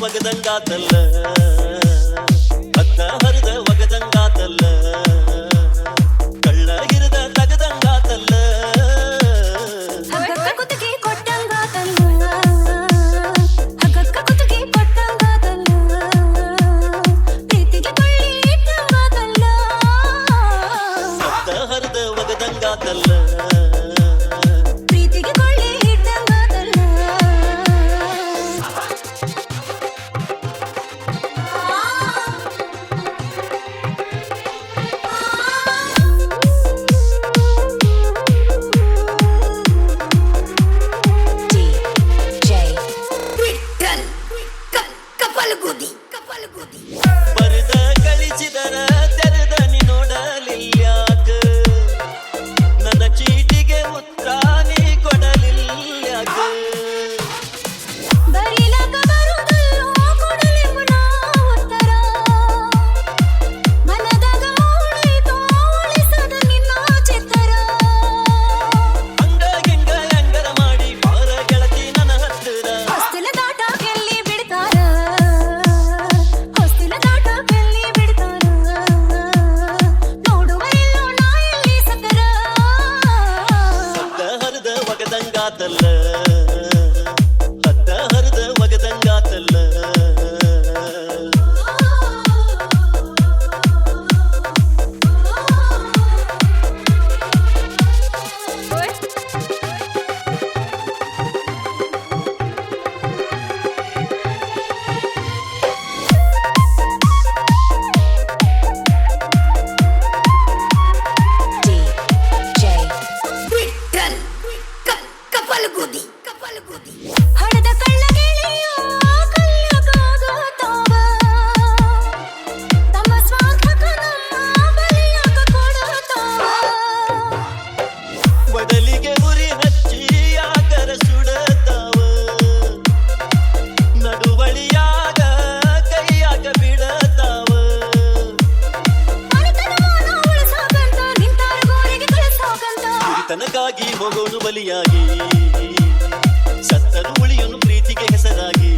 ಒಗದಂಗಾತಲ್ಲ ಅತ್ತ ಹರಿದ ಒಗದಂಗಾತಲ್ಲ ಕಳ್ಳ ಹಿರಿದ ತಗದಂಗಾತಲ್ಲ ಹಗ್ಗಕ್ಕ ಕುತ್ತಿಗೆ ಕೊಟ್ಟಂಗಾತಲ್ಲ ಹಗ್ಗಕ್ಕ ಕುತ್ತಿಗೆ ಕೊಟ್ಟಂಗಾತಲ್ಲ ಪ್ರೀತಿಗೆ ಕೊಳ್ಳಿ ಇಟ್ಟಂಗಾತಲ್ಲ ಅತ್ತ ಹರಿದ ಒಗದಂಗಾತಲ್ಲ ಪ್ರೀತಿಗೆ ಕೊಳ್ಳಿ ಇಟ್ಟಂಗಾತಲ್ಲ ಬರೆದ ಕಳಿಸಿದರ ತೆರೆದ ನೀ ನೋಡಲಿಲ್ಯಾಕ ನನ್ನ ಚೀಟಿಗೆ ಉತ್ತರ ನೀ ಕೊಡಲಿಲ್ಯಾಕ ಬರೀಲಾಕ ಬರುವುದಲ್ಲೋ ಕೊಡಲೆಂಬು ನಾ ಉತ್ತರ ಮನದಾಗ ಉಳಿತೋ ಉಳಿಸದ ನಿನ್ನ ಚಿತ್ತರ ಹಂಗ ಹೆಂಗರ ಮಾಡಿ ಬಾರ ಗೆಳತಿ ನನ್ನ ಹತ್ತಿರ ಹೊಸ್ತಿಲ ದಾಟ ಎಲ್ಲಿ ಬಿಡ್ತಾರ ಹೊಸ್ತಿಲ ದಾಟ ಎಲ್ಲಿ ಬಿಡ್ತಾರ ನೋಡುವ ಇಲ್ಲೋ ನಾ ಎಲ್ಲಿ ಸತ್ತರ ಸತ್ತ ಹರಿದ ಒಗದಂಗಾತಲ್ಲ ಸತ್ತ ಹರಿದ ಒಗದಂಗಾತಲ್ಲ ಹಣದ ಕಳ್ಳಗೆಳೆಯೋ ಕಲ್ಯಾಗಾಗತಾವ ತಮ್ಮ ಸ್ವಾರ್ಥಕ ನಮ್ಮ ಬಲಿಯಾಗ ಕೊಡತಾವ ಒಡಲಿಗೆ ಉರಿ ಹಚ್ಚಿ ಯಾಕರ ಸುಡತಾವ ನಡುವಳಿಯಾಗ ಕೈಯಾಗ ಬಿಡತಾವ ಮನೆತನಮಾನ ಉಳಿಸಾಕಂತ ನಿಂತಾರ ಗೋರಿಗೆ ಕಳಿಸಾಕಂತ ತನಗಾಗಿ ಹೋಗೋನು ಬಲಿಯಾಗಿ ಸತ್ತರು ಉಳಿಯೋನು ಪ್ರೀತಿಗೆ ಹೆಸರಾಗಿ